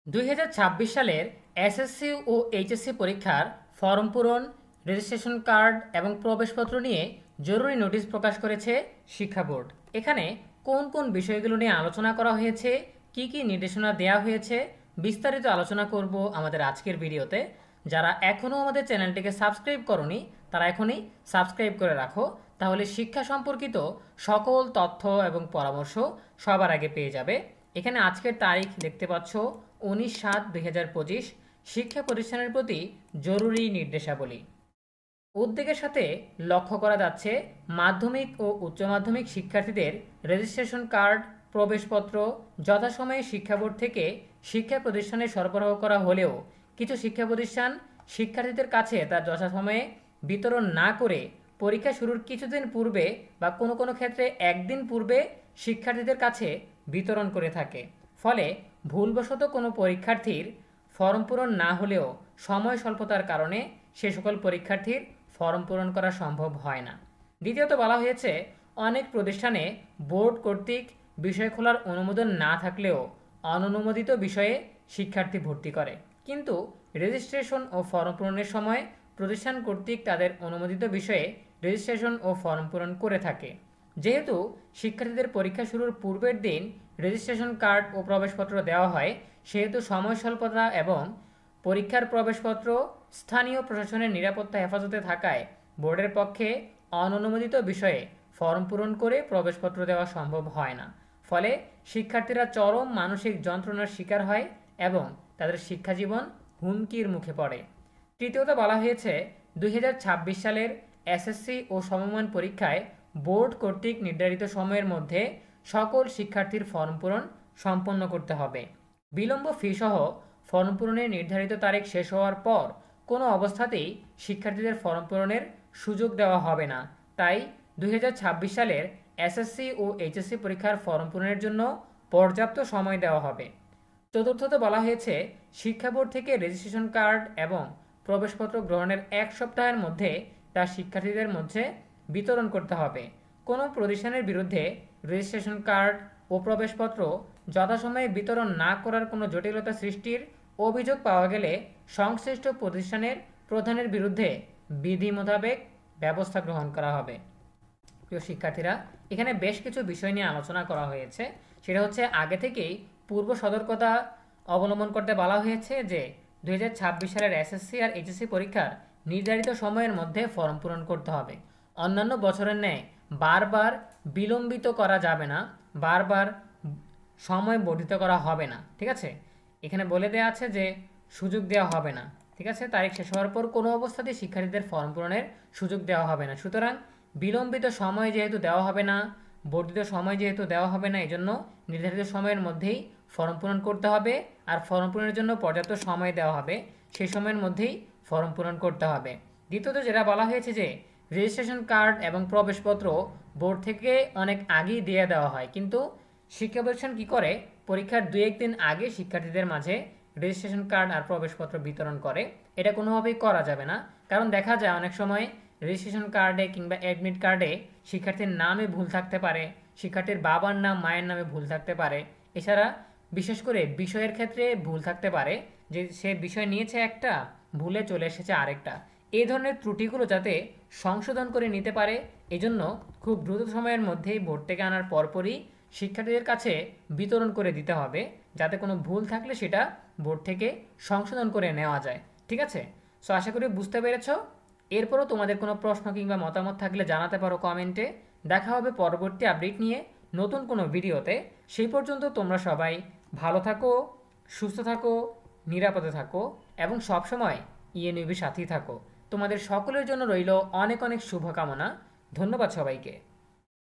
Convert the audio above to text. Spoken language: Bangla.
2026 সালের এসএসসি ও এইচএসসি পরীক্ষার ফর্ম পূরণ, রেজিস্ট্রেশন কার্ড এবং প্রবেশপত্র নিয়ে জরুরি নোটিশ প্রকাশ করেছে শিক্ষা বোর্ড। এখানে কোন কোন বিষয়গুলো নিয়ে আলোচনা করা হয়েছে, কি কি নির্দেশনা দেওয়া হয়েছে, বিস্তারিত আলোচনা করব আমাদের আজকের ভিডিওতে। যারা এখনও আমাদের চ্যানেলটিকে সাবস্ক্রাইব করনি তারা এখনই সাবস্ক্রাইব করে রাখো, তাহলে শিক্ষা সম্পর্কিত সকল তথ্য এবং পরামর্শ সবার আগে পেয়ে যাবে। এখানে আজকের তারিখ দেখতে পাচ্ছ 19/7/2025। শিক্ষা প্রতিষ্ঠানের প্রতি জরুরি নির্দেশাবলী। উদ্বেগের সাথে লক্ষ্য করা যাচ্ছে মাধ্যমিক ও উচ্চ মাধ্যমিক শিক্ষার্থীদের রেজিস্ট্রেশন কার্ড, প্রবেশপত্র যথাসময়ে শিক্ষা বোর্ড থেকে শিক্ষা প্রতিষ্ঠানে সরবরাহ করা হলেও কিছু শিক্ষা প্রতিষ্ঠান শিক্ষার্থীদের কাছে তা যথাসময়ে বিতরণ না করে পরীক্ষা শুরুর কিছুদিন পূর্বে বা কোনো কোনো ক্ষেত্রে একদিন পূর্বে শিক্ষার্থীদের কাছে বিতরণ করে থাকে। ফলে ভুলবশত কোনো পরীক্ষার্থীর ফর্ম পূরণ না হলেও সময় স্বল্পতার কারণে সে সকল পরীক্ষার্থীর ফর্ম পূরণ করা সম্ভব হয় না। দ্বিতীয়ত বলা হয়েছে, অনেক প্রতিষ্ঠানে বোর্ড কর্তৃক বিষয় খোলার অনুমোদন না থাকলেও অননুমোদিত বিষয়ে শিক্ষার্থী ভর্তি করে, কিন্তু রেজিস্ট্রেশন ও ফর্ম পূরণের সময় প্রতিষ্ঠান কর্তৃক তাদের অনুমোদিত বিষয়ে রেজিস্ট্রেশন ও ফর্ম পূরণ করে থাকে। যেহেতু শিক্ষার্থীদের পরীক্ষা শুরুর পূর্বের দিন রেজিস্ট্রেশন কার্ড ও প্রবেশপত্র দেওয়া হয়, সেহেতু সময় স্বল্পতা এবং পরীক্ষার প্রবেশপত্র স্থানীয় প্রশাসনের নিরাপত্তা হেফাজতে থাকায় বোর্ডের পক্ষে অননুমোদিত বিষয়ে ফর্ম পূরণ করে প্রবেশপত্র দেওয়া সম্ভব হয় না। ফলে শিক্ষার্থীরা চরম মানসিক যন্ত্রণার শিকার হয় এবং তাদের শিক্ষাজীবন হুমকির মুখে পড়ে। তৃতীয়ত বলা হয়েছে, 2026 সালের এসএসসি ও সমমান পরীক্ষায় বোর্ড কর্তৃক নির্ধারিত সময়ের মধ্যে সকল শিক্ষার্থীর ফর্ম পূরণ সম্পন্ন করতে হবে। বিলম্ব ফিসহ ফর্ম পূরণের নির্ধারিত তারিখ শেষ হওয়ার পর কোনো অবস্থাতেই শিক্ষার্থীদের ফর্ম পূরণের সুযোগ দেওয়া হবে না। তাই 2026 সালের এসএসসি ও এইচএসসি পরীক্ষার ফর্ম পূরণের জন্য পর্যাপ্ত সময় দেওয়া হবে। চতুর্থত বলা হয়েছে, শিক্ষা বোর্ড থেকে রেজিস্ট্রেশন কার্ড এবং প্রবেশপত্র গ্রহণের 1 সপ্তাহের মধ্যে তা শিক্ষার্থীদের মধ্যে বিতরণ করতে হবে। কোনো প্রতিষ্ঠানের বিরুদ্ধে রেজিস্ট্রেশন কার্ড ও প্রবেশপত্র যথাসময়ে বিতরণ না করার কোনো জটিলতা সৃষ্টির অভিযোগ পাওয়া গেলে সংশ্লিষ্ট প্রতিষ্ঠানের প্রধানের বিরুদ্ধে বিধি মোতাবেক ব্যবস্থা গ্রহণ করা হবে। প্রিয় শিক্ষার্থীরা, এখানে বেশ কিছু বিষয় নিয়ে আলোচনা করা হয়েছে। সেটা হচ্ছে, আগে থেকেই পূর্ব সতর্কতা অবলম্বন করতে বলা হয়েছে যে 2026 সালের এসএসসি আর এইচএসসি পরীক্ষার নির্ধারিত সময়ের মধ্যে ফর্ম পূরণ করতে হবে। অন্যান্য বছরের ন্যায় বারবার বিলম্বিত করা যাবে না, বারবার সময় বর্ধিত করা হবে না। ঠিক আছে, এখানে বলে দেওয়া আছে যে সুযোগ দেওয়া হবে না। ঠিক আছে, তারিখ শেষ হওয়ার পর কোনো অবস্থাতেই শিক্ষার্থীদের ফর্ম পূরণের সুযোগ দেওয়া হবে না। সুতরাং বিলম্বিত সময় যেহেতু দেওয়া হবে না, বর্ধিত সময় যেহেতু দেওয়া হবে না, এই জন্য নির্ধারিত সময়ের মধ্যেই ফর্ম পূরণ করতে হবে। আর ফর্ম পূরণের জন্য পর্যাপ্ত সময় দেওয়া হবে, সেই সময়ের মধ্যেই ফর্ম পূরণ করতে হবে। দ্বিতীয়ত যেটা বলা হয়েছে যে রেজিস্ট্রেশন কার্ড এবং প্রবেশপত্র বোর্ড থেকে অনেক আগেই দিয়ে দেওয়া হয়, কিন্তু শিক্ষা প্রতিষ্ঠান কী করে, পরীক্ষার 2-1 দিন আগে শিক্ষার্থীদের মাঝে রেজিস্ট্রেশন কার্ড আর প্রবেশপত্র বিতরণ করে। এটা কোনোভাবেই করা যাবে না, কারণ দেখা যায় অনেক সময় রেজিস্ট্রেশন কার্ডে কিংবা অ্যাডমিট কার্ডে শিক্ষার্থীর নামে ভুল থাকতে পারে, শিক্ষার্থীর বাবার নাম মায়ের নামে ভুল থাকতে পারে। এছাড়া বিশেষ করে বিষয়ের ক্ষেত্রে ভুল থাকতে পারে, যে সে বিষয় নিয়েছে একটা, ভুলে চলে এসেছে আরেকটা। এই ধরনের ত্রুটিগুলো যাতে সংশোধন করে নিতে পারে, এজন্য খুব দ্রুত সময়ের মধ্যেই বোর্ড থেকে আনার পরপরই শিক্ষার্থীদের কাছে বিতরণ করে দিতে হবে, যাতে কোনো ভুল থাকলে সেটা বোর্ড থেকে সংশোধন করে নেওয়া যায়। ঠিক আছে, সো আশা করি বুঝতে পেরেছ। এরপরও তোমাদের কোনো প্রশ্ন কিংবা মতামত থাকলে জানাতে পারো কমেন্টে। দেখা হবে পরবর্তী আপডেট নিয়ে নতুন কোনো ভিডিওতে। সেই পর্যন্ত তোমরা সবাই ভালো থাকো, সুস্থ থাকো, নিরাপদে থাকো এবং সবসময় ইএনইউবির সাথেই থাকো। তোমাদের সকলের জন্য রইল অনেক অনেক শুভকামনা। ধন্যবাদ সবাইকে।